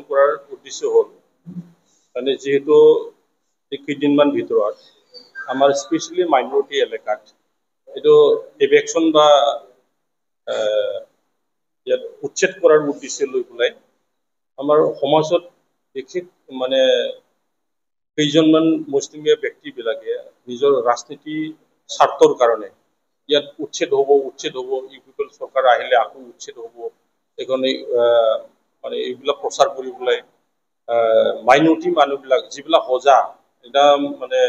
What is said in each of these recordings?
কৰাৰ উদ্দেশ্য হ'ল মানে যেহেতু কেইদিনমান ভিতৰত আমাৰ স্পেচিয়েলি মাইনৰিটি এলেকাত এইটো ইভেকশ্যন বা ইয়াত উচ্ছেদ কৰাৰ উদ্দেশ্য লৈ পেলাই আমাৰ সমাজত বিশেষ মানে কেইজনমান মুছলিমীয়া ব্যক্তিবিলাকে নিজৰ ৰাজনীতি স্বাৰ্থৰ কাৰণে ইয়াত উচ্ছেদ হ'ব ইউপিপিএল চৰকাৰ আহিলে আকৌ উচ্ছেদ হ'ব এইকাৰণে মানে এইবিলাক প্ৰচাৰ কৰি পেলাই মাইনৰিটি মানুহবিলাক যিবিলাক সজা এটা মানে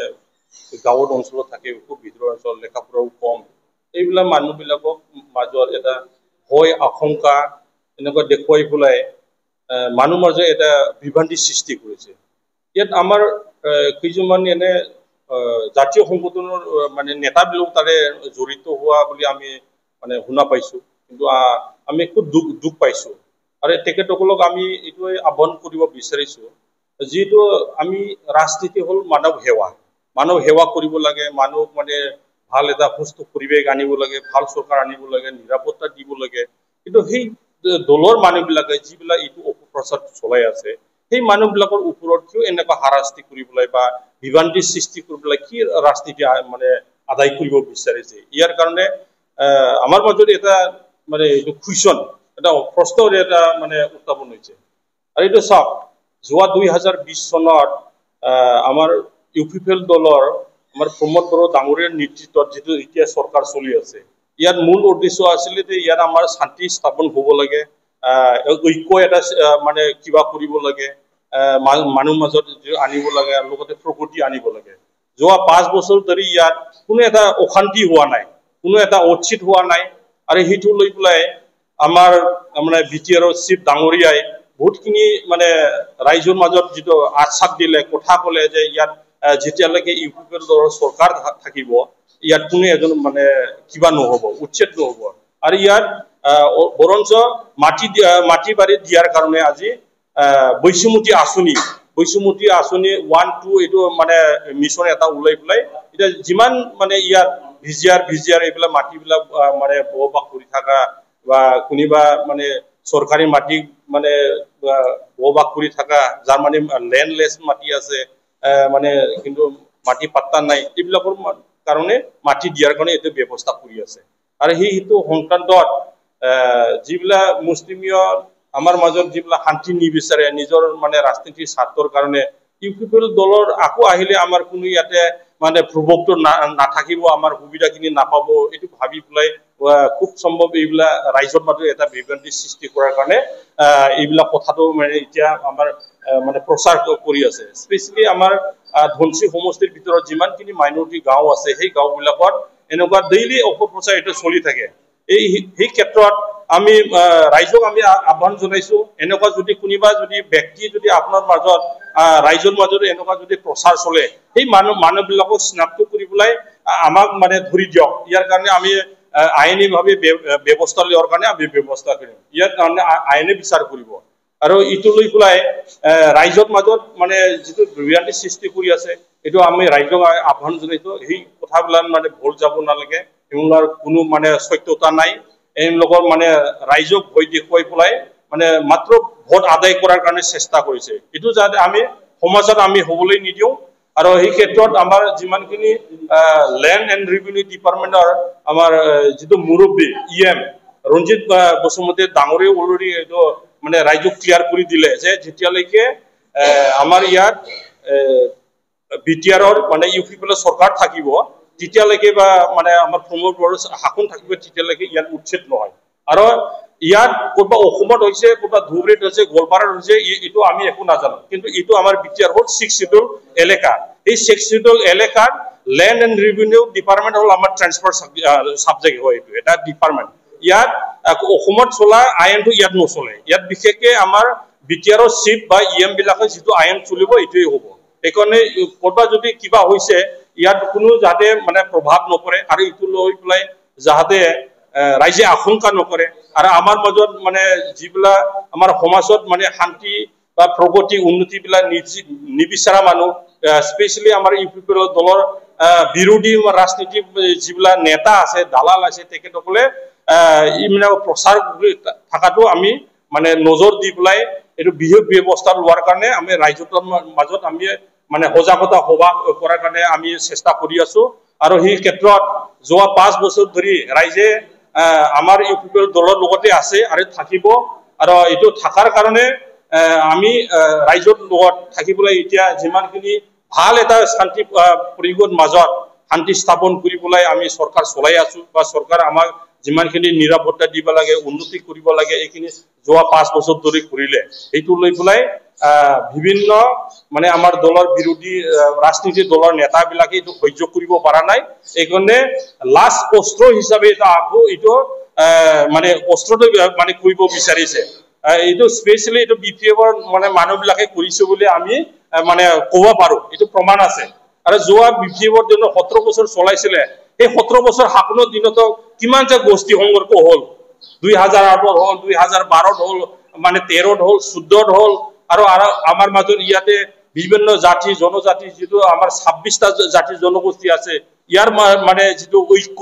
গাঁৱৰ অঞ্চলত থাকে খুব ভিতৰুৱা অঞ্চল লেখা পঢ়াও কম এইবিলাক মানুহবিলাকক মাজত এটা ভয় আশংকা এনেকুৱা দেখুৱাই পেলাই মানুহ মাজত এটা বিভ্ৰান্তি সৃষ্টি কৰিছে ইয়াত আমাৰ কিছুমান এনে জাতীয় সংগঠনৰ মানে নেতাবিলাক তাৰে জড়িত হোৱা বুলি আমি মানে শুনা পাইছো কিন্তু আমি খুব দুখ পাইছো আৰু তেখেতসকলক আমি এইটোৱে আহ্বান কৰিব বিচাৰিছো যিটো আমি ৰাজনীতি হ'ল মানৱ সেৱা কৰিব লাগে মানুহক মানে ভাল এটা সুস্থ পৰিৱেশ আনিব লাগে ভাল চৰকাৰ আনিব লাগে নিৰাপত্তা দিব লাগে কিন্তু সেই দলৰ মানুহবিলাকে যিবিলাক এইটো অপপ্ৰচাৰ চলাই আছে সেই মানুহবিলাকৰ ওপৰত কিয় এনেকুৱা হাৰাশাস্তি কৰিবলৈ বা বিভ্ৰান্তি সৃষ্টি কৰিবলৈ কি ৰাজনীতি মানে আদায় কৰিব বিচাৰিছে ইয়াৰ কাৰণে আমাৰ মাজত এটা মানে এইটো কুৱেশ্যন এটা প্ৰশ্নৰ এটা মানে উত্থাপন হৈছে আৰু এইটো চাওক যোৱা 2020 চনত আমাৰ ইউপিপিএল দলৰ আমাৰ প্ৰমোদ বড়ো ডাঙৰীয়াৰ নেতৃত্বত যিটো এতিয়া চৰকাৰ চলি আছে ইয়াৰ মূল উদ্দেশ্য আছিল যে ইয়াত আমাৰ শান্তি স্থাপন হ'ব লাগে ঐক্য এটা মানে কিবা কৰিব লাগে মানুহ মাজত আনিব লাগে আৰু লগতে প্ৰগতি আনিব লাগে যোৱা 5 বছৰ ধৰি ইয়াত কোনো এটা অশান্তি হোৱা নাই কোনো এটা উচ্ছেদ হোৱা নাই আৰু সেইটো লৈ পেলাই আমাৰ মানে বিটিআৰৰ চিফ ডাঙৰীয়াই বহুতখিনি মানে ৰাইজৰ মাজত যিটো আশ্বাস দিলে কথা ক'লে যে ইয়াত যেতিয়ালৈকে ইউপিপিএল দলৰ চৰকাৰ থাকিব ইয়াত কোনো এজন মানে কিবা নহ'ব উচ্ছেদ নহ'ব আৰু ইয়াত বৰঞ্চ মাটি বাৰী দিয়াৰ কাৰণে আজি বৈষম্যতি আঁচনি 1-2 এইটো মানে মিছন এটা ওলাই পেলাই এতিয়া যিমান মানে ইয়াত ভিজিয়াৰ এইবিলাক মাটিবিলাক মানে বহবাস কৰি থকা বা কোনোবা মানে চৰকাৰী মাটি মানে বহবাস কৰি থকা যাৰ মানে লেণ্ডলেছ মাটি আছে মানে কিন্তু মাটি পাত্তা নাই এইবিলাকৰ কাৰণে মাটি দিয়াৰ কাৰণে এইটো ব্যৱস্থা কৰি আছে আৰু সেইটো সংক্ৰান্তত যিবিলাক মুছলিমীয় আমাৰ মাজত যিবিলাক শান্তি নিবিচাৰে নিজৰ মানে ৰাজনীতিৰ স্বাৰ্থৰ কাৰণে ইউপিপিএল দলৰ আকৌ আহিলে আমাৰ কোনো ইয়াতে মানে প্ৰভুত্ব নাথাকিব আমাৰ সুবিধাখিনি নাপাব এইটো ভাবি পেলাই খুব সম্ভৱ এইবিলাক ৰাইজৰ মাজত এটা বিভ্ৰান্তি সৃষ্টি কৰাৰ কাৰণে এইবিলাক কথাটো মানে এতিয়া আমাৰ মানে প্ৰচাৰ কৰি আছে স্পেচিয়েলি আমাৰ ধনশী সমষ্টিৰ ভিতৰত যিমানখিনি মাইনৰিটি গাঁও আছে সেই গাঁওবিলাকত এনেকুৱা ডেইলি অপপ্ৰচাৰ এটা চলি থাকে সেই ক্ষেত্ৰত আমি ৰাইজক আমি আহ্বান জনাইছো এনেকুৱা যদি কোনোবা যদি ব্যক্তি যদি আপোনাৰ মাজত ৰাইজৰ মাজত এনেকুৱা যদি প্ৰচাৰ চলে সেই মানুহবিলাকক চিনাক্ত কৰি পেলাই আমাক মানে ধৰি দিয়ক ইয়াৰ কাৰণে আমি আইনীভাৱে ব্যৱস্থা লোৱাৰ কাৰণে আমি ব্যৱস্থা কৰিম ইয়াৰ কাৰণে আইনে বিচাৰ কৰিব আৰু ইটো লৈ পেলাই ৰাইজৰ মাজত মানে যিটো বিভ্ৰান্তি সৃষ্টি কৰি আছে এইটো আমি ৰাইজক আহ্বান জনাইছো সেই কথাবিলাক মানে ভুল যাব নালাগে এইবিলাকৰ কোনো মানে সত্যতা নাই এওঁলোকৰ মানে ৰাইজক ভয় দেখুৱাই পেলাই মানে মাত্ৰ ভোট আদায় কৰাৰ কাৰণে চেষ্টা কৰিছে এইটো যাতে আমি সমাজত আমি হ'বলৈ নিদিওঁ আৰু এই ক্ষেত্ৰত আমাৰ যিমানখিনি লেণ্ড এণ্ড ৰেভিনিউ ডিপাৰ্টমেণ্টৰ আমাৰ যিটো মুৰব্বী ইএম ৰঞ্জিত বসুমতী ডাঙৰীয়া অলৰেডি এইটো মানে ৰাইজক ক্লিয়াৰ কৰি দিলে যে যেতিয়ালৈকে আমাৰ ইয়াত বিটিআৰৰ মানে ইউপিপিএলৰ চৰকাৰ থাকিব তেতিয়ালৈকে বা মানে আমাৰ প্ৰমোদ বড়োৰ শাসন থাকিব তেতিয়ালৈকে ইয়াত উচ্ছেদ নহয় আৰু ইয়াত ক'ৰবাত অসমত হৈছে ক'ৰবাত ধুবুৰীত হৈছে গোৱালপাৰাত হৈছে এইটো আমি একো নাজানো কিন্তু এইটো আমাৰ বিটিআৰ হ'ল 6 শিডিউল এলেকা এই 6 শিডিউল এলেকাত লেণ্ড এণ্ড ৰেভিনিউ ডিপাৰ্টমেণ্ট হ'ল আমাৰ ট্ৰান্সফাৰ ছাবজেক্ট হয় এইটো এটা ডিপাৰ্টমেণ্ট ইয়াত অসমত চলা আইনটো ইয়াত নচলে ইয়াত বিশেষকৈ আমাৰ বিটিআৰৰ চিফ বা ইএম বিলাকে যিটো আইন চলিব এইটোৱে হ'ব সেইকাৰণে ক'ৰবাত যদি কিবা হৈছে ইয়াত কোনো যাতে মানে প্ৰভাৱ নপৰে আৰু এইটো লৈ পেলাই যাতে ৰাইজে আশংকা নকৰে আৰু আমাৰ মাজত মানে যিবিলাক আমাৰ সমাজত মানে শান্তি বা প্ৰগতি উন্নতিবিলাক নিবিচাৰা মানুহ স্পেচিয়েলি আমাৰ ইউপিপিএল দলৰ বিৰোধী ৰাজনীতি যিবিলাক নেতা আছে দালাল আছে তেখেতসকলে মানে প্ৰচাৰ থকাটো আমি মানে নজৰ দি পেলাই এইটো বিশেষ ব্যৱস্থা লোৱাৰ কাৰণে আমি ৰাইজৰ মাজত আমি মানে সজাগতা সভা কৰাৰ কাৰণে আমি চেষ্টা কৰি আছো আৰু সেই ক্ষেত্ৰত যোৱা 5 বছৰ ধৰি ৰাইজে আমাৰ ইউপিপিএল দলৰ লগতে আছে আৰু থাকিব আৰু এইটো থাকাৰ কাৰণে আমি ৰাইজৰ লগত থাকিবলৈ এতিয়া যিমানখিনি ভাল এটা শান্তি পৰিৱেশৰ মাজত শান্তি স্থাপন কৰিবলৈ আমি চৰকাৰ চলাই আছো বা চৰকাৰ আমাক যিমানখিনি নিৰাপত্তা দিব লাগে উন্নতি কৰিব লাগে এইখিনি যোৱা 5 বছৰ ধৰি কৰিলে এইটো লৈ পেলাই বিভিন্ন মানে আমাৰ দলৰ বিৰোধী ৰাজনীতিৰ দলৰ নেতাবিলাকে এইটো সহ্য কৰিব পৰা নাই এইকাৰণে লাষ্ট অস্ত্ৰ হিচাপে এটা আকৌ এইটো মানে অস্ত্ৰটো মানে কৰিব বিচাৰিছে এইটো স্পেশালি এইটো বিপিএফৰ মানে মানুহবিলাকে কৰিছে বুলি আমি মানে ক'ব পাৰো এইটো প্ৰমাণ আছে আৰু যোৱা বিপিএফৰ জন্য 17 বছৰ চলাইছিলে এই 17 বছৰ হাপনৰ দিনতো কিমান যে গোষ্ঠী সংঘৰ্ষ হল 2008 হল 2012 হল মানে 13 হল 14 হল আৰু আমাৰ মাজত ইয়াতে বিভিন্ন জাতি জনজাতি যেটো আমাৰ 26টা জাতি জনগোষ্ঠী আছে ইয়াৰ মানে যেটো ঐক্য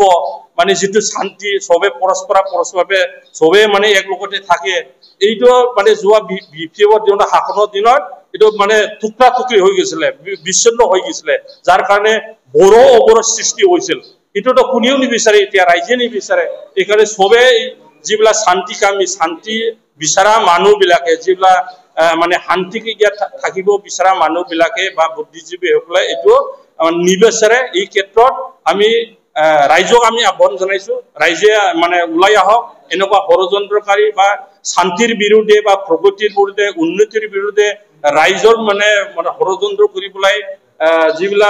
মানে যেটো শান্তি সবে পৰস্পৰভাৱে সবে মানে এক লগতে থাকে এইটো মানে যোৱা বিপিএফৰ জন্য হাপনৰ দিনত এটো মানে টুকৰা টুকৰি হৈ গৈছিল বিচ্ছিন্ন হৈ গৈছিল যাৰ কাৰণে বড় অৱৰোধ সৃষ্টি হৈছিল এটোটো কোনেও নিবিচাৰে এতিয়া ৰাইজে নিবিচাৰে এইকাৰণে সবে যিবিলাক শান্তিকামী শান্তি বিচাৰা মানুহবিলাকে যিবিলাক মানে শান্তিকে ইয়াত থাকিব বিচাৰা মানুহবিলাকে বা বুদ্ধিজীৱীসকলে এইটো নিবিচাৰে এই ক্ষেত্ৰত আমি ৰাইজক আমি আহ্বান জনাইছো ৰাইজে মানে ওলাই আহক এনেকুৱা ষড়যন্ত্ৰকাৰী বা শান্তিৰ বিৰুদ্ধে বা প্ৰগতিৰ বিৰুদ্ধে উন্নতিৰ বিৰুদ্ধে ৰাইজৰ মানে ষড়যন্ত্ৰ কৰি পেলাই যিবিলাক